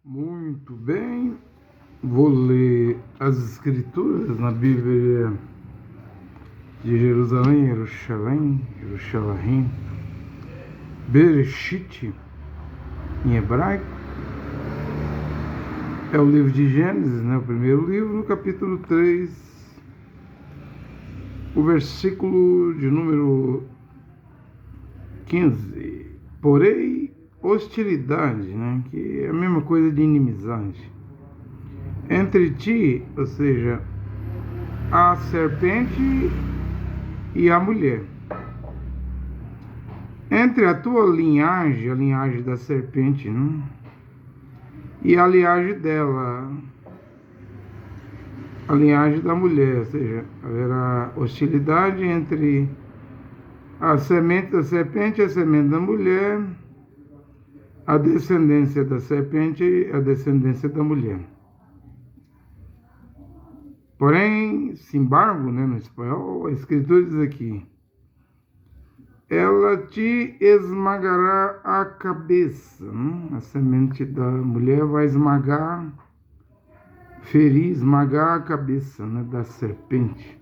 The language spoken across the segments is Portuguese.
Muito bem, vou ler as escrituras na Bíblia de Jerusalém, Jerusalém, Bereshit, em hebraico. É o livro de Gênesis, o primeiro livro, no capítulo 3, o versículo de número 15. Porém, hostilidade, que é a mesma coisa de inimizade, entre ti, ou seja, a serpente e a mulher, entre a tua linhagem, a linhagem da serpente, e a linhagem dela, a linhagem da mulher, ou seja, haverá hostilidade entre a semente da serpente e a semente da mulher, a descendência da serpente e a descendência da mulher. Porém, simbargo, no espanhol, a escritura diz aqui: ela te esmagará a cabeça. A semente da mulher vai esmagar, ferir, esmagar a cabeça da serpente,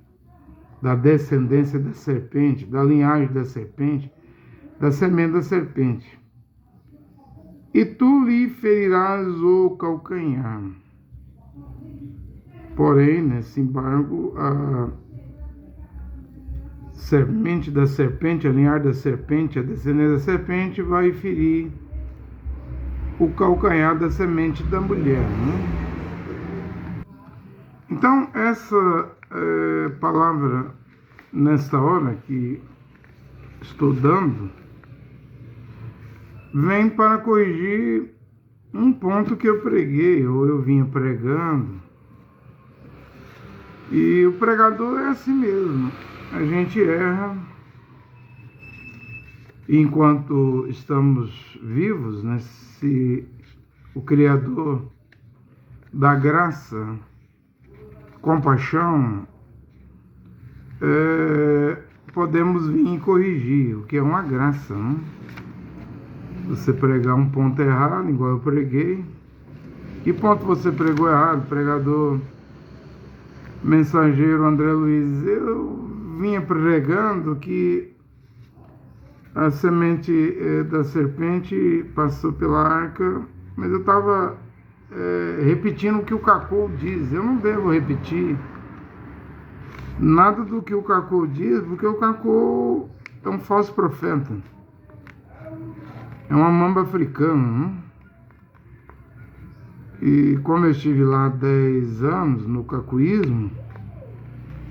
da descendência da serpente, da linhagem da serpente, da semente da serpente. E tu lhe ferirás o calcanhar. Porém, nesse embargo, a semente da serpente, a linhagem da serpente, a descendência da serpente vai ferir o calcanhar da semente da mulher. Então, essa palavra, nesta hora que estou dando, vem para corrigir um ponto que eu preguei, ou eu vinha pregando. E o pregador é assim mesmo. A gente erra enquanto estamos vivos, se o Criador da graça, compaixão, podemos vir corrigir, o que é uma graça, Você pregar um ponto errado, igual eu preguei. Que ponto você pregou errado, pregador? Mensageiro André Luiz, eu vinha pregando que a semente da serpente passou pela arca, mas eu estava repetindo o que o Cacô diz. Eu não devo repetir nada do que o Cacô diz, porque o Cacô é um falso profeta, é uma mamba africana, E como eu estive lá 10 anos no cacuísmo,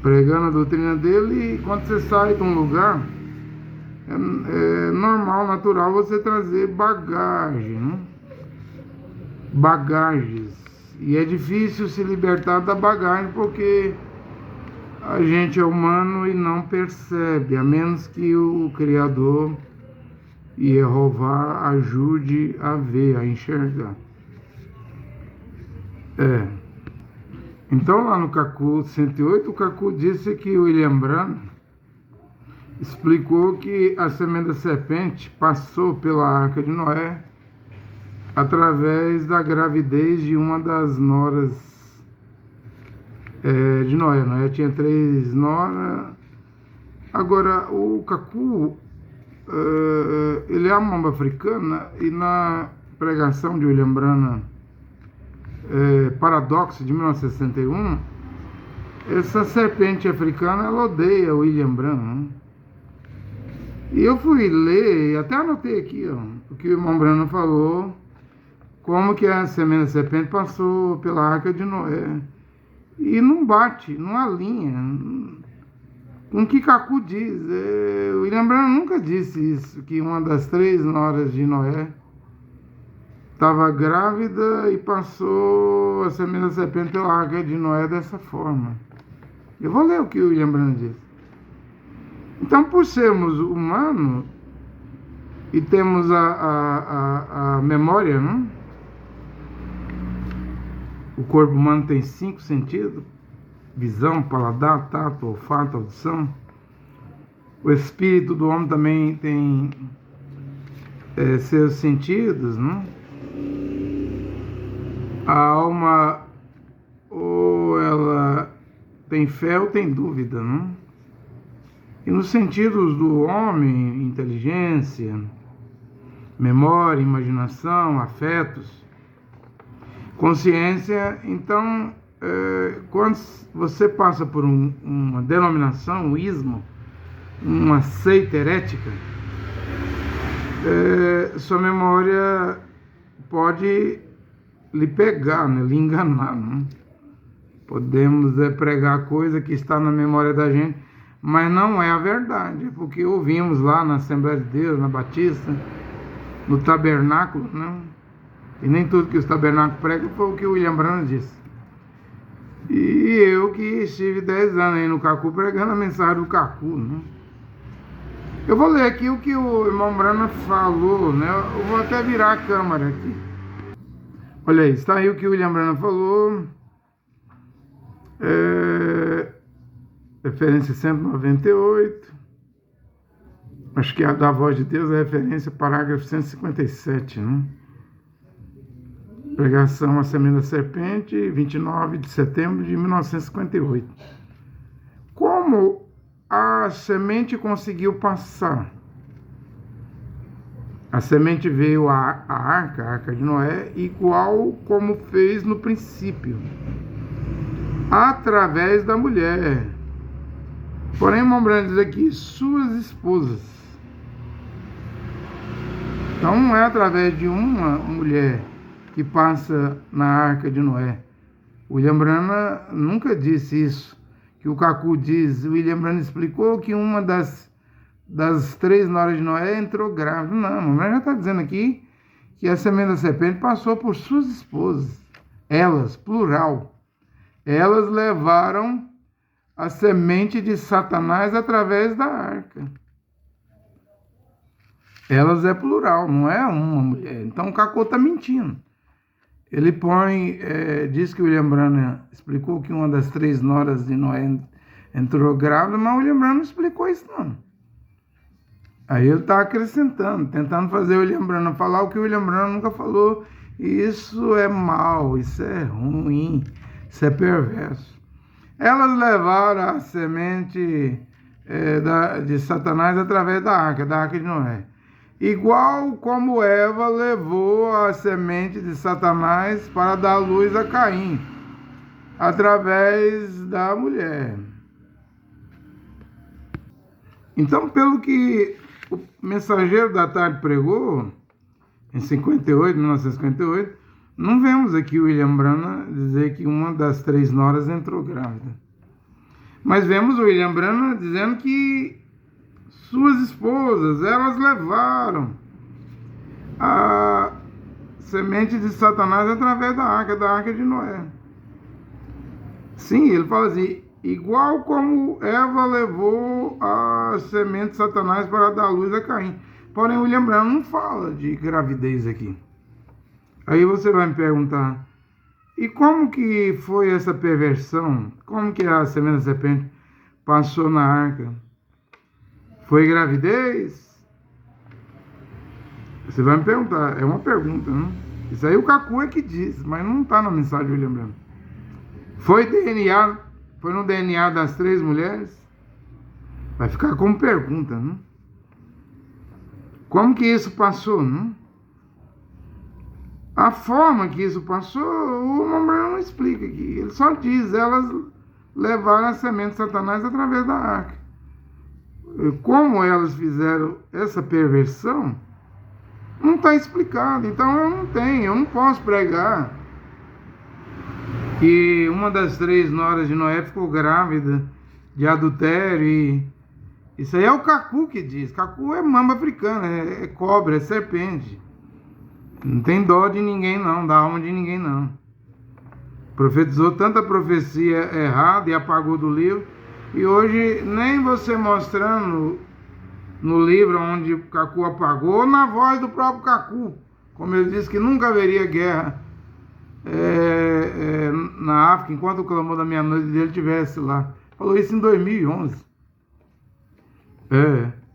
pregando a doutrina dele, e quando você sai de um lugar, é normal, natural você trazer bagagens. E é difícil se libertar da bagagem, porque a gente é humano e não percebe, a menos que o Criador e Jeová ajude a ver, a enxergar. Então lá no Cacu 108, o Cacu disse que o William Branham explicou que a semente da serpente passou pela arca de Noé através da gravidez de uma das noras de Noé. Noé tinha 3 noras. Agora, o Cacu, ele é uma mamba africana, e na pregação de William Branham, Paradoxo de 1961, essa serpente africana, ela odeia William Branham. E eu fui ler, e até anotei aqui, o que o irmão Branham falou, como que a semente da serpente passou pela arca de Noé. E não bate, não alinha com o que Cacu diz. O William Branham nunca disse isso, que uma das 3 noras de Noé estava grávida e passou a semente da serpente pela arca de Noé dessa forma. Eu vou ler o que o William Branham diz. Então, por sermos humanos e temos a memória, O corpo humano tem 5 sentidos: visão, paladar, tato, olfato, audição. O espírito do homem também tem seus sentidos, A alma, ou ela tem fé ou tem dúvida, não? E nos sentidos do homem, inteligência, memória, imaginação, afetos, consciência, então, quando você passa por uma denominação, um ismo, uma seita herética, sua memória pode lhe pegar, né, lhe enganar, né? Podemos pregar coisa que está na memória da gente, mas não é a verdade, porque ouvimos lá na Assembleia de Deus, na Batista, no tabernáculo, né? E nem tudo que os tabernáculos pregam foi o que o William Branham disse. E eu que estive 10 anos aí no Cacu pregando a mensagem do Cacu, né? Eu vou ler aqui o que o irmão Branham falou, né? Eu vou até virar a câmera aqui. Olha aí, está aí o que o William Branham falou. Referência 198. Acho que a da Voz de Deus é referência parágrafo 157, né? Pregação A Semente da Serpente, 29 de setembro de 1958. Como a semente conseguiu passar? A semente veio à arca, a arca de Noé, igual como fez no princípio, através da mulher. Porém, o irmão Branham diz aqui, suas esposas. Então, não é através de uma mulher que passa na arca de Noé. William Branham nunca disse isso, que o Cacu diz. William Branham explicou que uma das 3 noras de Noé entrou grávida. Não, o Branham já está dizendo aqui que a semente da serpente passou por suas esposas. Elas, plural. Elas levaram a semente de Satanás através da arca. Elas é plural, não é uma mulher. Então o Cacu está mentindo. Ele diz que o William Branham explicou que uma das 3 noras de Noé entrou grávida, mas o William Branham não explicou isso não. Aí ele está acrescentando, tentando fazer o William Branham falar o que o William Branham nunca falou. Isso é mal, isso é ruim, isso é perverso. Elas levaram a semente de Satanás através da arca de Noé. Igual como Eva levou a semente de Satanás para dar luz a Caim, através da mulher. Então, pelo que o Mensageiro da Tarde pregou, em 1958, não vemos aqui o William Branham dizer que uma das 3 noras entrou grávida. Mas vemos o William Branham dizendo que suas esposas, elas levaram a semente de Satanás através da arca de Noé. Sim, ele fala assim, igual como Eva levou a semente de Satanás para dar luz a Caim. Porém, o William Branham não fala de gravidez aqui. Aí você vai me perguntar, e como que foi essa perversão? Como que a semente da serpente passou na arca? Foi gravidez? Você vai me perguntar, é uma pergunta, não? Isso aí o Cacu é que diz, mas não está na mensagem do William Branham. Foi no DNA das 3 mulheres? Vai ficar como pergunta, não? Como que isso passou, não? A forma que isso passou, o irmão Branham não explica aqui. Ele só diz, elas levaram a semente de Satanás através da arca. Como elas fizeram essa perversão, não está explicado. Então eu não posso pregar que uma das 3 noras de Noé ficou grávida de adultério. E isso aí é o Cacu que diz. Cacu é mamba africana, é cobra, é serpente. Não tem dó de ninguém não, dá alma de ninguém não. Profetizou tanta profecia errada e apagou do livro. E hoje nem você mostrando no livro onde o Cacu apagou, ou na voz do próprio Cacu, como ele disse que nunca haveria guerra na África, enquanto o clamor da meia-noite dele estivesse lá. Falou isso em 2011.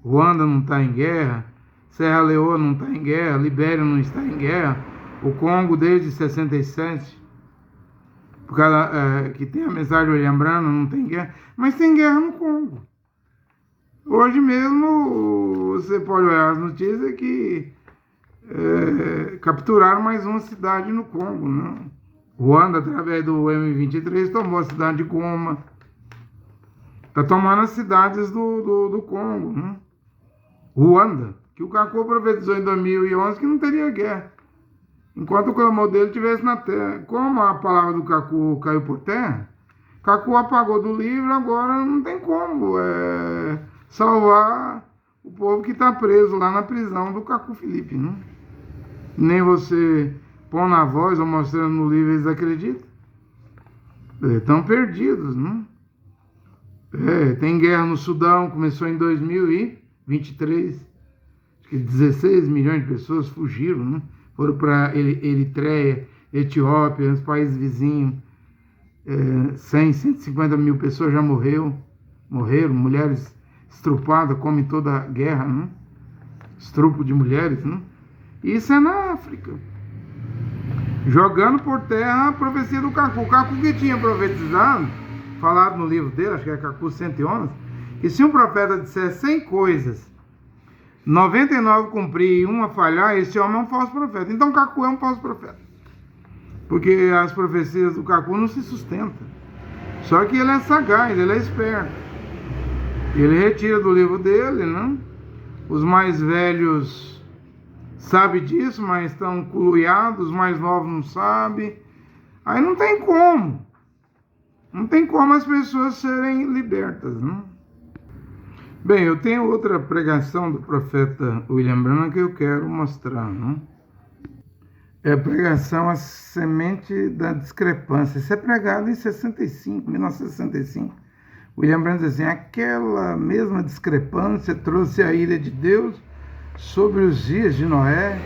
Ruanda não está em guerra, Serra Leoa não está em guerra, Libéria não está em guerra, o Congo desde 67. por causa que tem a mensagem do William Branham, não tem guerra, mas tem guerra no Congo. Hoje mesmo você pode olhar as notícias que capturaram mais uma cidade no Congo, né? Ruanda, através do M23, tomou a cidade de Goma. Está tomando as cidades do Congo, né? Ruanda, que o Kaku profetizou em 2011 que não teria guerra, enquanto o clamor dele estivesse na terra. Como a palavra do Kaku caiu por terra, Kaku apagou do livro, agora não tem como salvar o povo que está preso lá na prisão do Kaku Felipe, né? Nem você põe na voz ou mostrando no livro, eles acreditam. Estão perdidos, né? Tem guerra no Sudão, começou em 2023. Acho que 16 milhões de pessoas fugiram, né? Foram para Eritreia, Etiópia, os países vizinhos. 150 mil pessoas já morreram, mulheres estrupadas, como em toda a guerra, né? Estrupo de mulheres, né? Isso é na África. Jogando por terra a profecia do Kaku. O Kaku que tinha profetizado, falado no livro dele, acho que é Kaku 111, que se um profeta disser 100 coisas, 99 cumprir e uma falhar, esse homem é um falso profeta. Então Kaku é um falso profeta, porque as profecias do Kaku não se sustentam. Só que ele é sagaz, ele é esperto. Ele retira do livro dele, né? Os mais velhos sabem disso, mas estão culuiados, os mais novos não sabem. Aí não tem como. Não tem como as pessoas serem libertas, né? Bem, eu tenho outra pregação do profeta William Branham que eu quero mostrar, né? É a pregação A Semente da Discrepância. Isso é pregado em 1965. William Branham diz assim: aquela mesma discrepância trouxe a ira de Deus sobre os dias de Noé,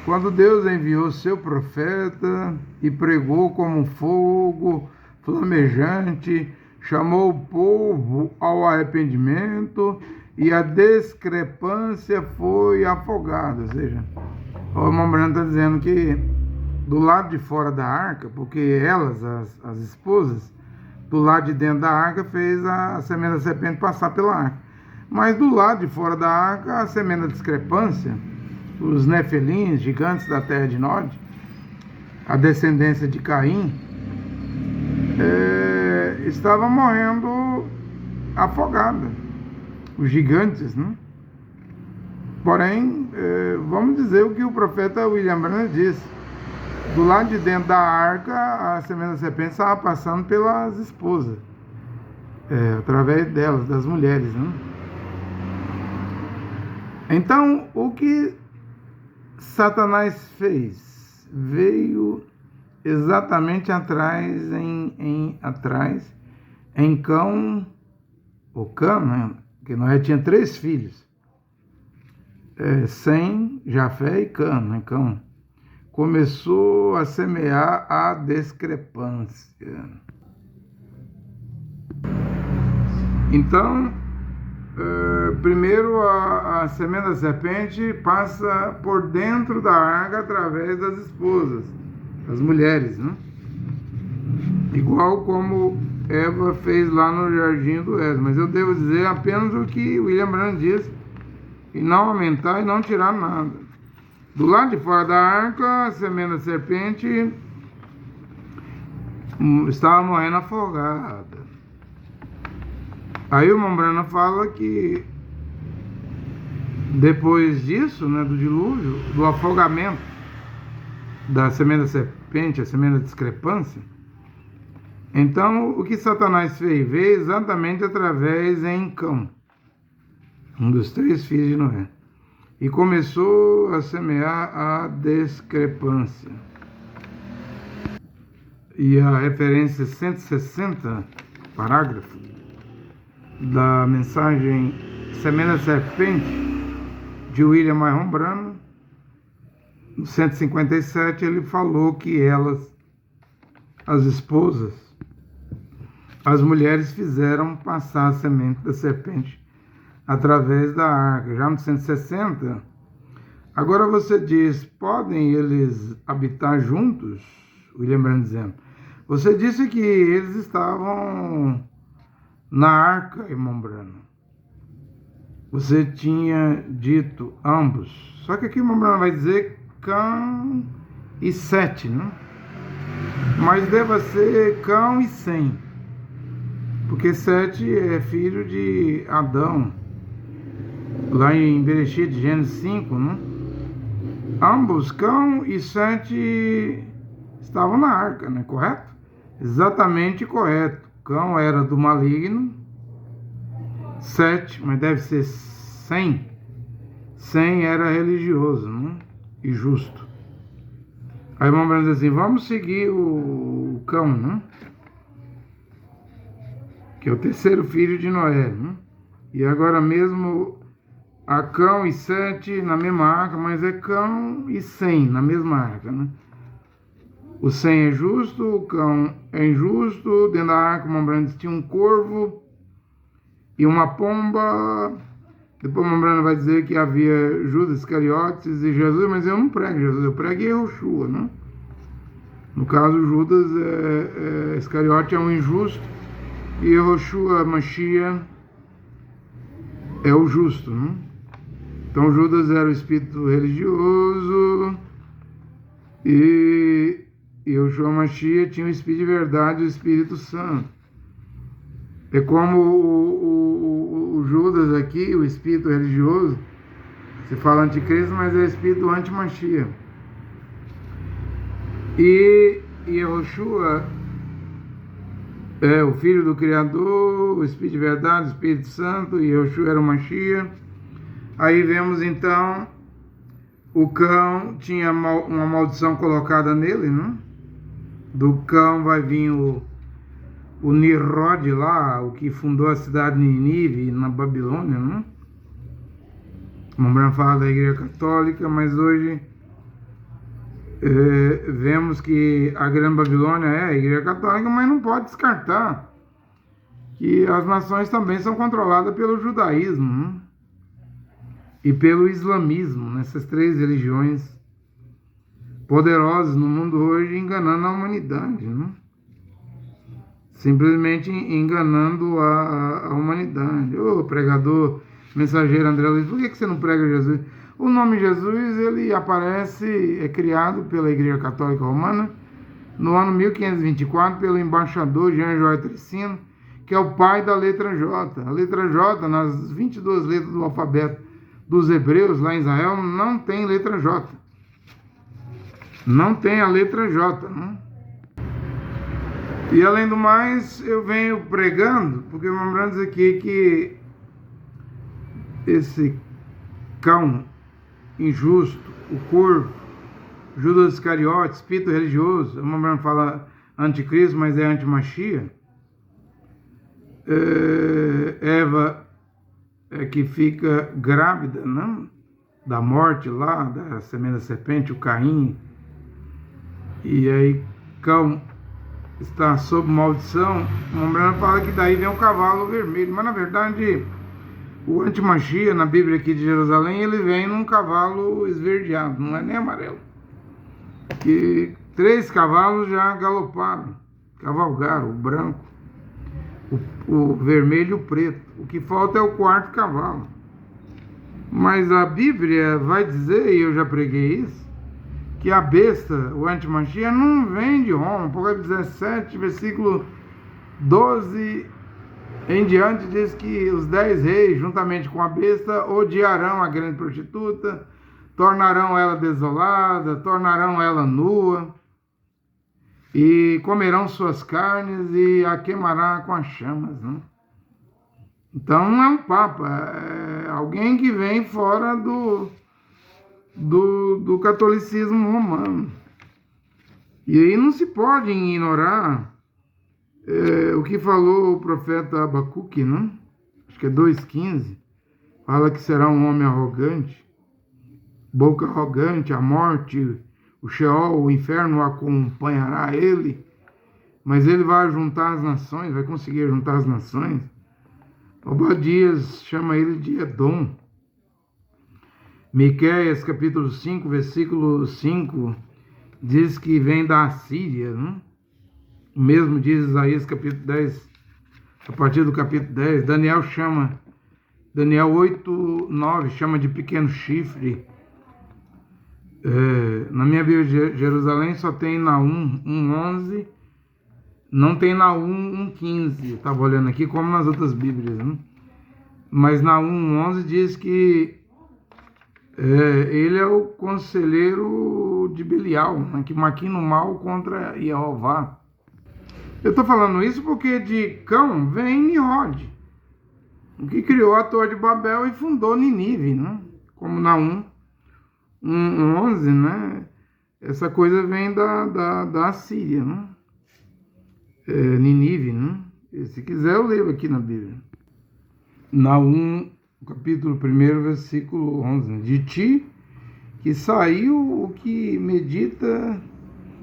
quando Deus enviou seu profeta e pregou como um fogo flamejante, chamou o povo ao arrependimento e a discrepância foi afogada. Ou seja, o irmão Branham está dizendo que do lado de fora da arca, porque elas, as esposas, do lado de dentro da arca fez a semente da serpente passar pela arca. Mas do lado de fora da arca, a semente da discrepância, os nefelins, gigantes da terra de Nod, a descendência de Caim, estava morrendo afogada. Os gigantes, né? Porém, vamos dizer o que o profeta William Branham disse. Do lado de dentro da arca, a semente da serpente estava passando pelas esposas, através delas, das mulheres, né? Então, o que Satanás fez? Veio exatamente atrás em Cão, o Cã, né? Que Noé tinha 3 filhos, Sem, Jafé e Cã, né? Cão. Começou a semear a discrepância. Então, primeiro a semente da serpente passa por dentro da arca através das esposas, das mulheres, né? Igual como Eva fez lá no jardim do Éden. Mas eu devo dizer apenas o que William Branham disse, e não aumentar e não tirar nada. Do lado de fora da arca, a semente da serpente estava morrendo afogada. Aí o irmão Branham fala que depois disso, né, do dilúvio, do afogamento da semente da serpente, a semente da discrepância, então o que Satanás fez? Veio exatamente através em Cão, um dos 3 filhos de Noé, e começou a semear a discrepância. E a referência 160, parágrafo, da mensagem Semente da Serpente, de William Marion Branham, no 157, ele falou que elas, as esposas, as mulheres fizeram passar a semente da serpente através da arca. Já no 160, agora você diz, podem eles habitar juntos? William Branham dizendo, Você disse que eles estavam na arca, irmão Brano. Você tinha dito ambos. Só que aqui o irmão Brano vai dizer Cão e Sete, né? Mas deva ser Cão e Sem. Porque Sete é filho de Adão. Lá em Bereshit, Gênesis 5, né? Ambos, Cão e Sete, estavam na arca, né? Correto? Exatamente correto. Cão era do maligno. Sete, mas deve ser Sem. Sem era religioso, né? E justo. Aí o irmão Branco diz assim, vamos seguir o Cão, né? Que é o terceiro filho de Noé, né? E agora mesmo há Cão e Sete na mesma arca, mas é Cão e Sem na mesma arca, né? O Sem é justo, o Cão é injusto. Dentro da arca, o irmão Branco tinha um corvo e uma pomba. Depois o irmão Branco vai dizer que havia Judas Iscariotes e Jesus, mas eu não prego Jesus, eu prego Yehoshua, né? No caso, Judas Iscariote é um injusto e Yehoshua Mashiach é o justo, né? Então Judas era o espírito religioso e Yehoshua Mashiach tinha o espírito de verdade, o Espírito Santo. É como o Judas aqui, o espírito religioso, se fala anticristo, mas é o espírito anti-Mashiach. E Yehoshua é o Filho do Criador, o Espírito de verdade, o Espírito Santo, e Yehoshua era o Mashiach. Aí vemos então, o cão tinha uma maldição colocada nele, né? Do cão vai vir o Nimrod lá, o que fundou a cidade de Nínive, na Babilônia, né? Vamos falar da Igreja Católica, mas hoje vemos que a Grande Babilônia é a Igreja Católica, mas não pode descartar que as nações também são controladas pelo judaísmo, né? E pelo islamismo, nessas três religiões poderosas no mundo hoje, enganando a humanidade, né? Simplesmente enganando a humanidade. Ô pregador, mensageiro André Luiz, por que você não prega Jesus? O nome Jesus, ele aparece, é criado pela Igreja Católica Romana no ano 1524 pelo embaixador Jean Joy Tricino, que é o pai da letra J. A letra J, nas 22 letras do alfabeto dos hebreus lá em Israel, não tem letra J. Não tem a letra J, né? E além do mais, eu venho pregando, porque lembrando aqui que esse cão injusto, o corvo, Judas Iscariote, espírito religioso, o irmão fala anticristo, mas é anti-Mashiach. Eva que fica grávida, né? Da morte lá, da semente da serpente, o Caim. E aí, cão está sob maldição. O irmão fala que daí vem o cavalo vermelho, mas na verdade o anti-Mashiach na Bíblia aqui de Jerusalém, ele vem num cavalo esverdeado, não é nem amarelo. Que 3 cavalos já galoparam, cavalgaram, o branco, o vermelho e o preto. O que falta é o 4º cavalo. Mas a Bíblia vai dizer, e eu já preguei isso, que a besta, o anti-Mashiach, não vem de Roma. Apocalipse 17, versículo 12 em diante, diz que os 10 reis, juntamente com a besta, odiarão a grande prostituta, tornarão ela desolada, tornarão ela nua, e comerão suas carnes e a queimará com as chamas, né? Então não é um papa, é alguém que vem fora do catolicismo romano. E aí não se pode ignorar o que falou o profeta Abacuque, né? Acho que é 2,15, fala que será um homem arrogante, boca arrogante, a morte, o Sheol, o inferno acompanhará ele, mas ele vai juntar as nações, vai conseguir juntar as nações. Obadias chama ele de Edom. Miqueias, capítulo 5, versículo 5, diz que vem da Assíria, né? O mesmo diz Isaías capítulo 10, a partir do capítulo 10. Daniel 8, 9 chama de pequeno chifre. Na minha Bíblia de Jerusalém só tem Naum 1:11, não tem Naum 1:15. Eu estava olhando aqui como nas outras Bíblias, né? Mas Naum 11 diz que ele é o conselheiro de Belial, né, que maquina o mal contra Jeová. Eu estou falando isso porque de Cão vem Nimrod, o que criou a Torre de Babel e fundou Ninive, né? Como Naum 11, né? Essa coisa vem da Assíria, né? Ninive, né? E se quiser eu leio aqui na Bíblia. Naum, capítulo 1, versículo 11. De ti que saiu o que medita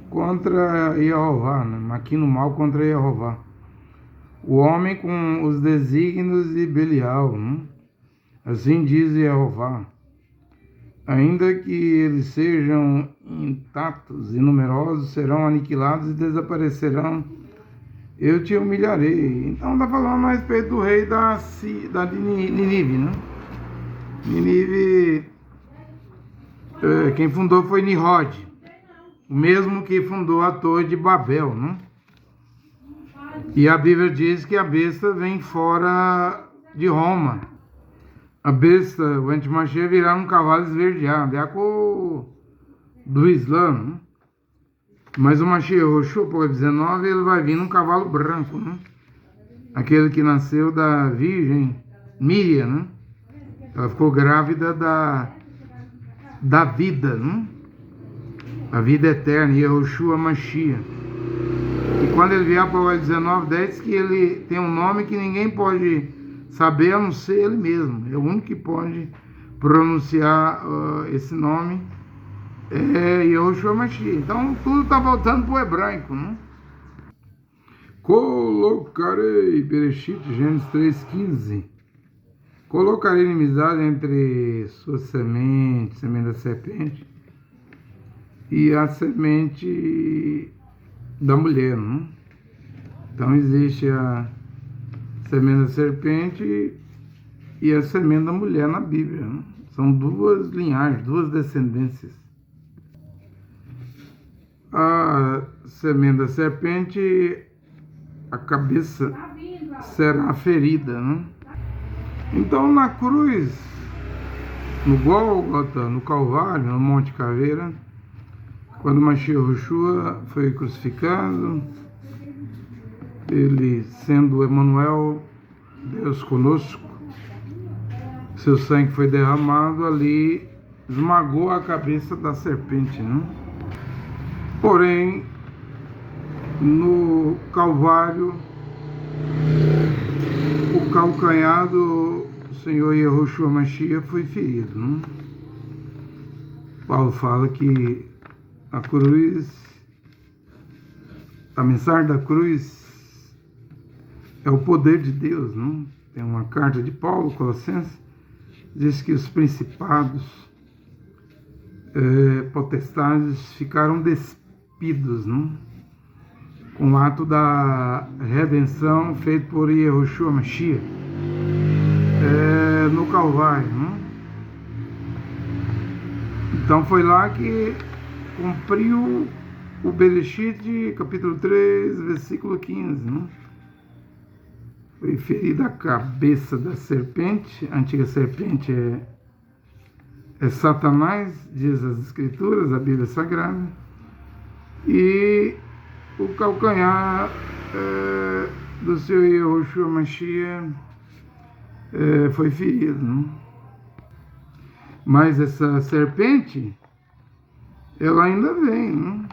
contra Jeová, né? Maquina o mal contra Jeová. O homem com os desígnios de Belial, né? Assim diz Jeová. Ainda que eles sejam intactos e numerosos, serão aniquilados e desaparecerão. Eu te humilharei. Então está falando a respeito do rei da Ninive, né? Ninive, quem fundou foi Nimrod, o mesmo que fundou a Torre de Babel, né? E a Bíblia diz que a besta vem fora de Roma. A besta, o Antimachia, virá um cavalo esverdeado, é a cor do Islã, né? Mas o Mashiach Roxô, por 19, ele vai vir num cavalo branco, né? Aquele que nasceu da virgem Miriam, né? Ela ficou grávida da vida, né? A vida eterna, Yehoshua Mashiach. E quando ele vier para o 19, diz que ele tem um nome que ninguém pode saber a não ser ele mesmo. É o único que pode pronunciar esse nome. Yehoshua Mashiach. Então tudo está voltando para o hebraico, né? Colocarei, Bereshit, Gênesis 3,15. Colocarei inimizade entre sua semente da serpente, e a semente da mulher, né? Então existe a semente da serpente e a semente da mulher na Bíblia, né? São duas linhagens, duas descendências. A semente da serpente, a cabeça será ferida, né? Então na cruz, no Gólgota, no Calvário, no Monte Caveira, quando Mashiach Yoshua foi crucificado, ele sendo Emanuel, Deus conosco, seu sangue foi derramado ali, esmagou a cabeça da serpente, né? Porém, no Calvário, o calcanhar do Senhor Yehoshua Mashiach foi ferido, né? Paulo fala que a cruz, a mensagem da cruz é o poder de Deus, né? Tem uma carta de Paulo, Colossenses, diz que os principados, potestades ficaram despidos, né? Com o ato da redenção feito por Yehoshua Mashiach no Calvário, né? Então foi lá que cumpriu o Bereshit, capítulo 3, versículo 15, né? Foi ferida a cabeça da serpente. A antiga serpente é Satanás, diz as Escrituras, a Bíblia Sagrada, e o calcanhar do seu Yehoshua Mashiach foi ferido, né? Mas essa serpente, ela ainda vem, né?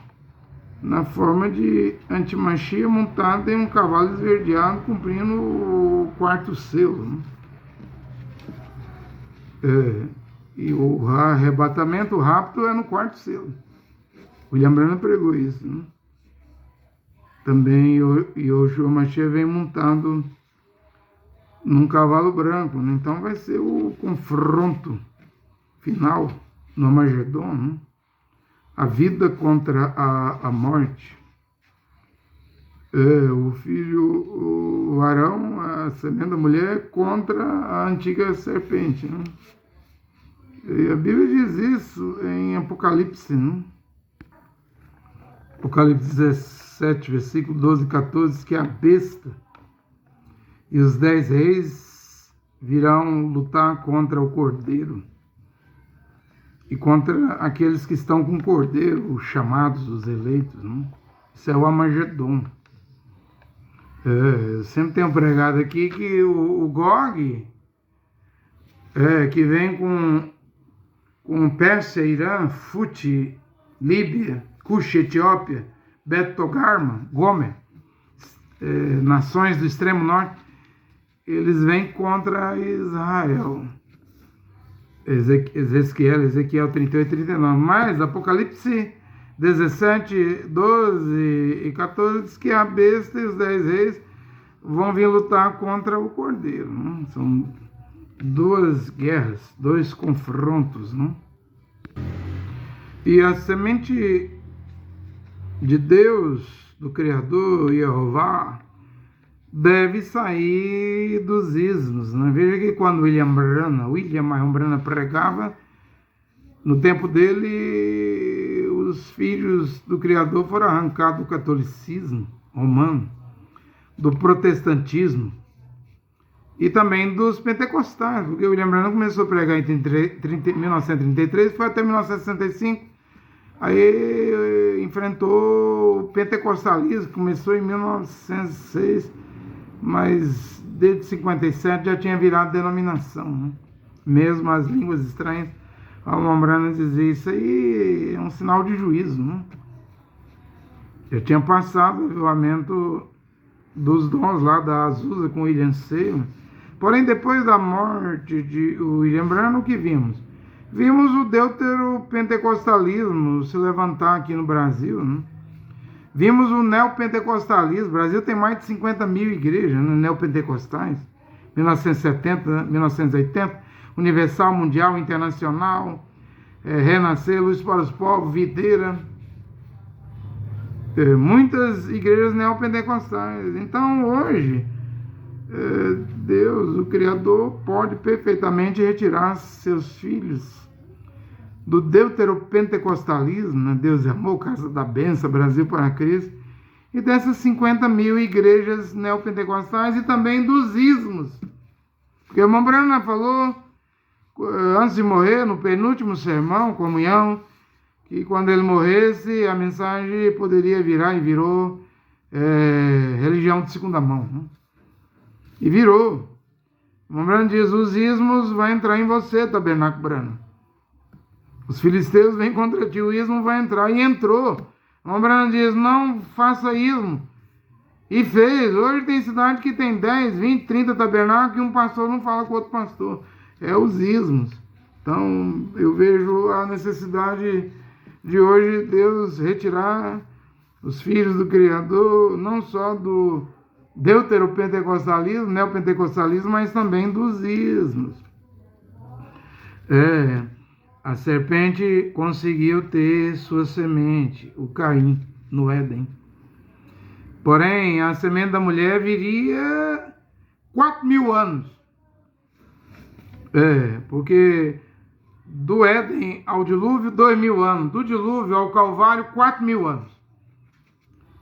Na forma de Antimachia montada em um cavalo esverdeado, cumprindo o quarto selo, né? E o arrebatamento, o rapto, é no quarto selo. William Branham pregou isso, né? Também Yoshua Mashiach vem montado num cavalo branco, né? Então vai ser o confronto final no Armagedon, né? A vida contra a morte. O filho, o Arão, a semente da mulher contra a antiga serpente, né? E a Bíblia diz isso em Apocalipse, né? Apocalipse 17, versículo 12 e 14, diz que a besta e os 10 reis virão lutar contra o cordeiro e contra aqueles que estão com o cordeiro, os chamados, os eleitos, né? Isso é o Armagedon. Eu sempre tenho pregado aqui que o Gog, que vem com Pérsia, Irã, Fut, Líbia, Cush, Etiópia, Bet-Togarma, Gomer, nações do extremo norte, eles vêm contra Israel. Ezequiel 38 e 39. Mas Apocalipse 17, 12 e 14 diz que a besta e os 10 reis vão vir lutar contra o cordeiro, né? São duas guerras, dois confrontos, né? E a semente de Deus, do Criador, Jeová, deve sair dos ismos, né? Veja que quando William Brana pregava, no tempo dele, os filhos do Criador foram arrancados do catolicismo romano, do protestantismo e também dos pentecostais, porque William Branham começou a pregar em 1933, foi até 1965, aí enfrentou o pentecostalismo, começou em 1906, mas desde 57 já tinha virado denominação, né? Mesmo as línguas estranhas. A William dizia, isso aí é um sinal de juízo, né? Já tinha passado o avivamento dos dons lá da Azusa com William Seymour. Porém, depois da morte de William Branham, o que vimos? Vimos o deuteropentecostalismo se levantar aqui no Brasil, né? Vimos o neopentecostalismo. O Brasil tem mais de 50 mil igrejas, né, neopentecostais. 1970, 1980, Universal, Mundial, Internacional, Renascer, Luz para os Povos, Videira. Muitas igrejas neopentecostais. Então, hoje, Deus, o Criador, pode perfeitamente retirar seus filhos do deuteropentecostalismo, né? Deus é amor, casa da bênção, Brasil para Cristo, e dessas 50 mil igrejas neopentecostais e também dos ismos. Porque o irmão Branham falou, antes de morrer, no penúltimo sermão, comunhão, que quando ele morresse, a mensagem poderia virar, e virou religião de segunda mão, né? E virou. O irmão Branham diz, os ismos vão entrar em você, Tabernáculo Branham. Os filisteus vêm contra ti, o ismo vai entrar. E entrou. O irmão Branham diz, não faça ismo. E fez. Hoje tem cidade que tem 10, 20, 30 tabernáculos e um pastor não fala com outro pastor. É os ismos. Então, eu vejo a necessidade de hoje Deus retirar os filhos do Criador, não só do deuteropentecostalismo, neopentecostalismo, mas também dos ismos. A serpente conseguiu ter sua semente, o Caim, no Éden. Porém, a semente da mulher viria 4.000 anos. Porque do Éden ao dilúvio, 2.000 anos. Do dilúvio ao Calvário, 4.000 anos.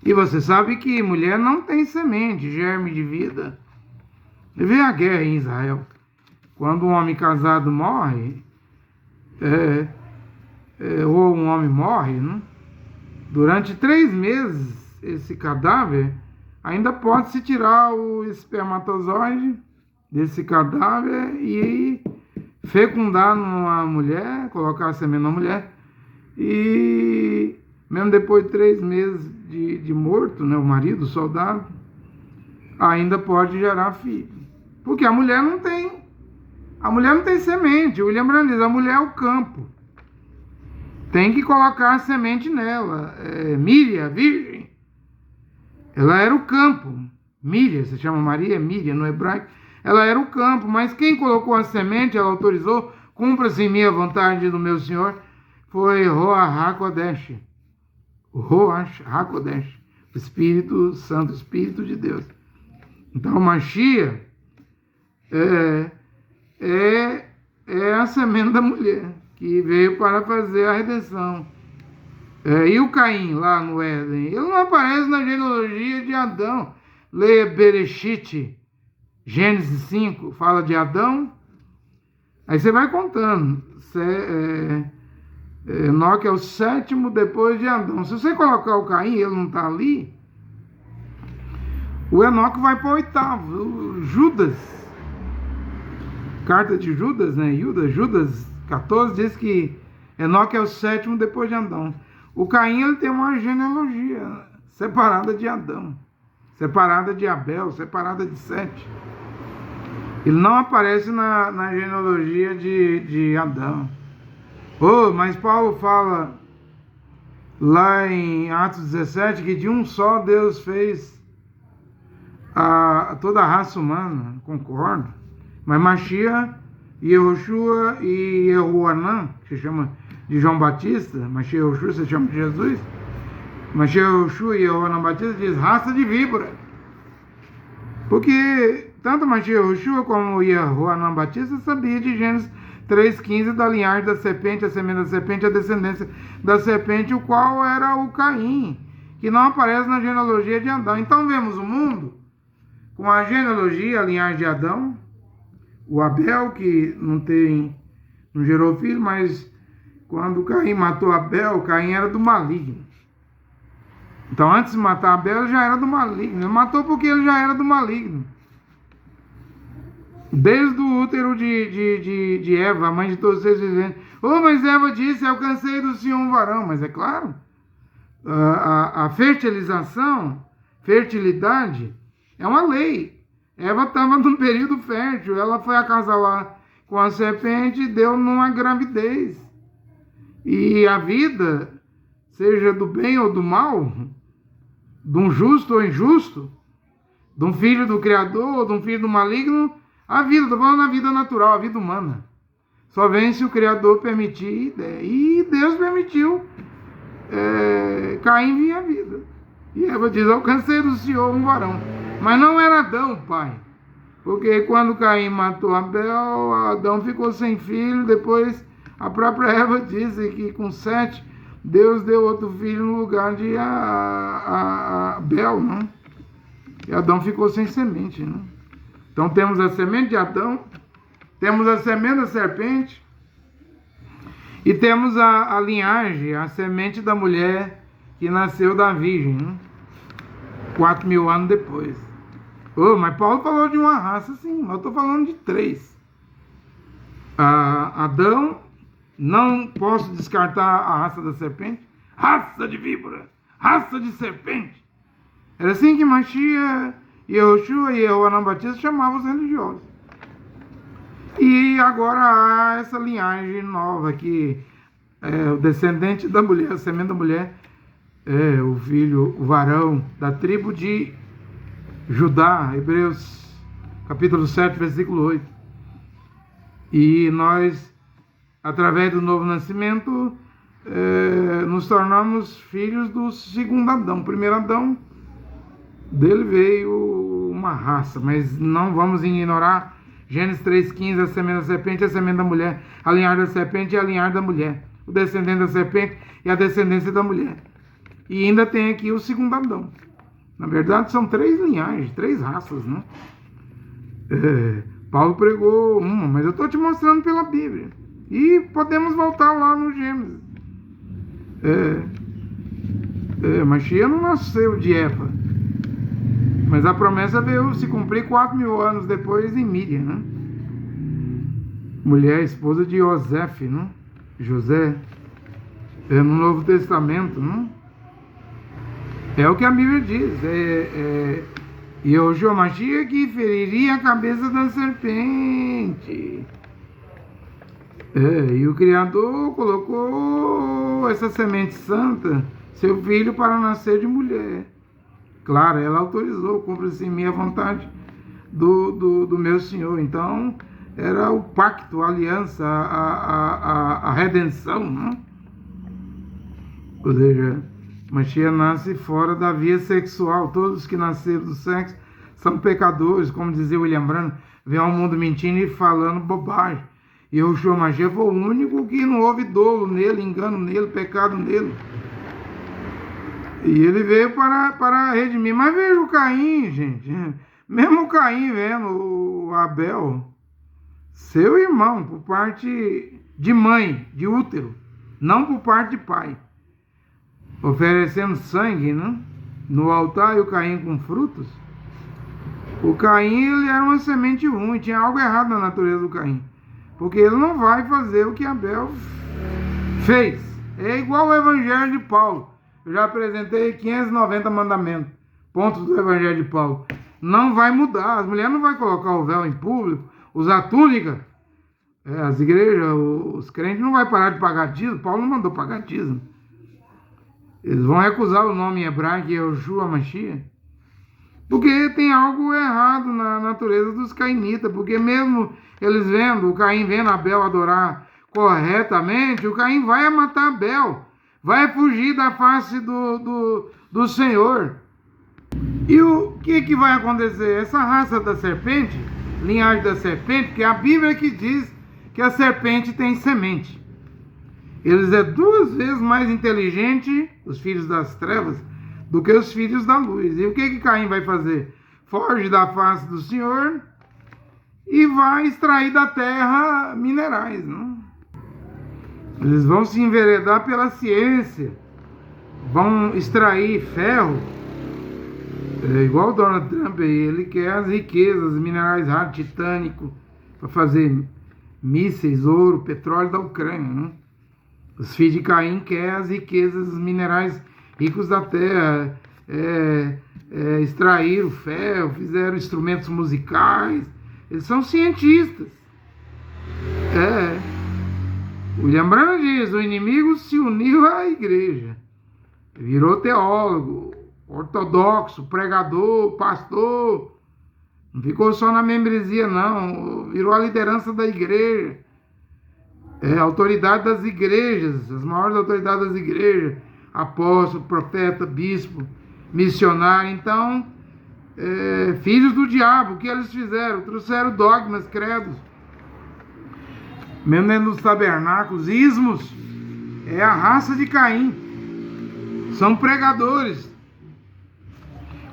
E você sabe que mulher não tem semente, germe de vida. E vê a guerra em Israel. Quando um homem casado morre, ou um homem morre, né? Durante 3 meses, esse cadáver ainda pode-se tirar o espermatozoide desse cadáver e fecundar numa mulher, colocar a semente na mulher, e mesmo depois de 3 meses de morto, né, o marido, o soldado, ainda pode gerar filho. Porque a mulher não tem semente. O William Branham diz, a mulher é o campo. Tem que colocar a semente nela. Míria, virgem, ela era o campo. Míria, se chama Maria, Míria no hebraico. Ela era o campo, mas quem colocou a semente, ela autorizou, cumpra-se em mim a vontade do meu Senhor, foi Roach HaKodesh. Espírito Santo, Espírito de Deus. Então, Mashiach é a semente da mulher, que veio para fazer a redenção. E o Caim, lá no Éden, ele não aparece na genealogia de Adão. Leia Bereshit, Gênesis 5, fala de Adão. Aí você vai contando. Enoque é o 7º depois de Adão. Se você colocar o Caim, ele não está ali, o Enoque vai para o 8º. Judas, carta de Judas, né? Judas 14 diz que Enoque é o 7º depois de Adão. O Caim, ele tem uma genealogia separada de Adão, separada de Abel, separada de Sete. Ele não aparece na genealogia de Adão. Mas Paulo fala lá em Atos 17 que de um só Deus fez toda a raça humana. Concordo. Mas Mashiach, Yehoshua e Yehoanã, que se chama de João Batista, Mashiach e Yehoshua se chama de Jesus, Mashiach, Yehoshua e Yehoanã Batista diz raça de víbora. Porque tanto Mashiach Yehoshua como Yehoanã Batista sabia de Gênesis 3,15 da linhagem da serpente, a semente da serpente, a descendência da serpente, o qual era o Caim, que não aparece na genealogia de Adão. Então vemos o mundo com a genealogia, a linhagem de Adão, o Abel, que não gerou filho, mas quando Caim matou Abel, Caim era do maligno. Então antes de matar Abel, ele já era do maligno. Ele matou porque ele já era do maligno. Desde o útero de Eva, a mãe de todos os seres viventes. Mas Eva disse, alcancei do Senhor um varão. Mas é claro, a fertilidade, é uma lei. Eva estava num período fértil, ela foi acasalar com a serpente e deu numa gravidez. E a vida, seja do bem ou do mal, de um justo ou injusto, de um filho do Criador ou de um filho do maligno, a vida, estou falando da vida natural, a vida humana, só vem se o Criador permitir, e Deus permitiu Caim vir à vida. E Eva diz, alcancei do Senhor um varão. Mas não era Adão, pai. Porque quando Caim matou Abel, Adão ficou sem filho. Depois a própria Eva disse que com Sete, Deus deu outro filho no lugar de Abel, não? E Adão ficou sem semente, não? Então temos a semente de Adão, temos a semente da serpente e temos a linhagem, a semente da mulher que nasceu da virgem, né? 4.000 anos depois. Mas Paulo falou de uma raça, sim, mas eu estou falando de 3. Adão, não posso descartar a raça da serpente, raça de víbora, raça de serpente. Era assim que Mashiach, Yehoshua e Yehoanã Batista chamavam os religiosos. E agora há essa linhagem nova que o descendente da mulher, a semente da mulher, o filho, o varão da tribo de Judá, Hebreus capítulo 7, versículo 8. E nós, através do novo nascimento, nos tornamos filhos do segundo Adão. O primeiro Adão, dele veio uma raça, mas não vamos ignorar Gênesis 3,15, a semente da serpente e a semente da mulher, a linhagem da serpente e a linhagem da mulher, o descendente da serpente e a descendência da mulher. E ainda tem aqui o segundo Adão. Na verdade, são 3 linhagens, 3 raças, né? Paulo pregou uma, mas eu estou te mostrando pela Bíblia. E podemos voltar lá no Gênesis. Mashiach não nasceu de Eva, mas a promessa veio se cumprir 4.000 anos depois em Míria, né? Mulher, esposa de José, né? José, no Novo Testamento, né? É o que a Bíblia diz. E o Mashiach que feriria a cabeça da serpente. E o Criador colocou essa semente santa, seu filho, para nascer de mulher. Claro, ela autorizou, cumpra-se em mim a vontade do meu Senhor. Então, era o pacto, a aliança, a redenção, né? Ou seja, Mashiach nasce fora da via sexual. Todos que nasceram do sexo são pecadores, como dizia William Branham, vem ao mundo mentindo e falando bobagem. E Yeshua Mashiach foi o único que não houve dolo nele, engano nele, pecado nele. E ele veio para redimir. Mas veja o Caim, gente. Mesmo o Caim vendo o Abel, seu irmão, por parte de mãe, de útero, não por parte de pai, oferecendo sangue, né, no altar, e o Caim com frutos. O Caim, ele era uma semente ruim, tinha algo errado na natureza do Caim, porque ele não vai fazer o que Abel fez. É igual o Evangelho de Paulo. Eu já apresentei 590 mandamentos, pontos do Evangelho de Paulo. Não vai mudar, as mulheres não vão colocar o véu em público, usar túnica. As igrejas, os crentes não vão parar de pagar dízimo. Paulo não mandou pagar dízimo. Eles vão recusar o nome em hebraico, que é Yeshua Mashiach, porque tem algo errado na natureza dos cainitas, porque mesmo eles vendo, o Caim vendo Abel adorar corretamente, o Caim vai matar Abel, vai fugir da face do Senhor. E o que vai acontecer? Essa raça da serpente, linhagem da serpente, que a Bíblia que diz que a serpente tem semente. Eles é 2 vezes mais inteligente, os filhos das trevas, do que os filhos da luz. E o que Caim vai fazer? Foge da face do Senhor e vai extrair da terra minerais, não? Eles vão se enveredar pela ciência, vão extrair ferro. É igual o Donald Trump, ele quer as riquezas, minerais raros, titânico, para fazer mísseis, ouro, petróleo da Ucrânia, né? Os filhos de Caim querem as riquezas, os minerais ricos da terra, extraíram ferro, fizeram instrumentos musicais, eles são cientistas. William Branham diz, o inimigo se uniu à igreja, virou teólogo, ortodoxo, pregador, pastor, não ficou só na membresia não, virou a liderança da igreja, autoridade das igrejas, as maiores autoridades das igrejas, apóstolo, profeta, bispo, missionário. Então, filhos do diabo, o que eles fizeram? Trouxeram dogmas, credos, mesmo dentro dos tabernáculos, ismos. É a raça de Caim, são pregadores,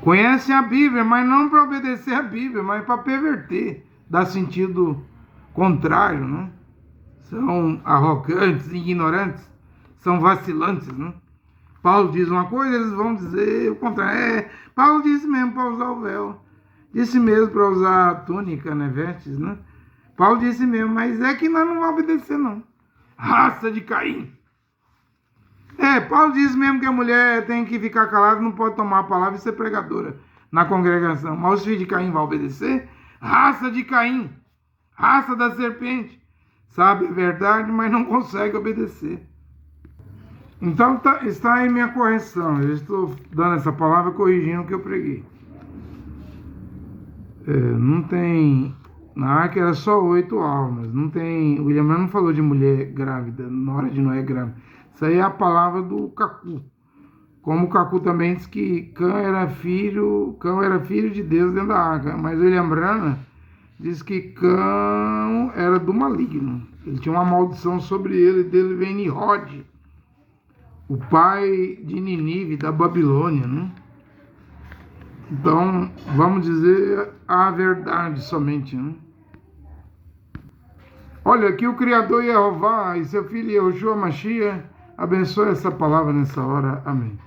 conhecem a Bíblia, mas não para obedecer a Bíblia, mas para perverter, dar sentido contrário, né? São arrogantes, ignorantes, são vacilantes, né? Paulo diz uma coisa, eles vão dizer o contrário. Paulo disse mesmo para usar o véu, disse mesmo para usar a túnica, né, vestes, né? Paulo disse mesmo, mas é que nós não vamos obedecer não. Raça de Caim. Paulo disse mesmo que a mulher tem que ficar calada, não pode tomar a palavra e ser pregadora na congregação. Mas os filhos de Caim vão obedecer? Raça de Caim, raça da serpente. Sabe a verdade, mas não consegue obedecer. Então está aí minha correção. Eu estou dando essa palavra corrigindo o que eu preguei. Não tem... Na arca era só 8 almas. Não tem... O William não falou de mulher grávida, na hora de Noé grávida. Isso aí é a palavra do Cacu. Como o Cacu também diz que Cão era filho de Deus dentro da arca. Mas o William Branham diz que Cão era do maligno. Ele tinha uma maldição sobre ele, dele vem Nimrod, o pai de Ninive, da Babilônia, né? Então, vamos dizer a verdade somente, né? Olha, aqui o Criador Jeová e seu filho Yeshua Mashiach abençoe essa palavra nessa hora. Amém.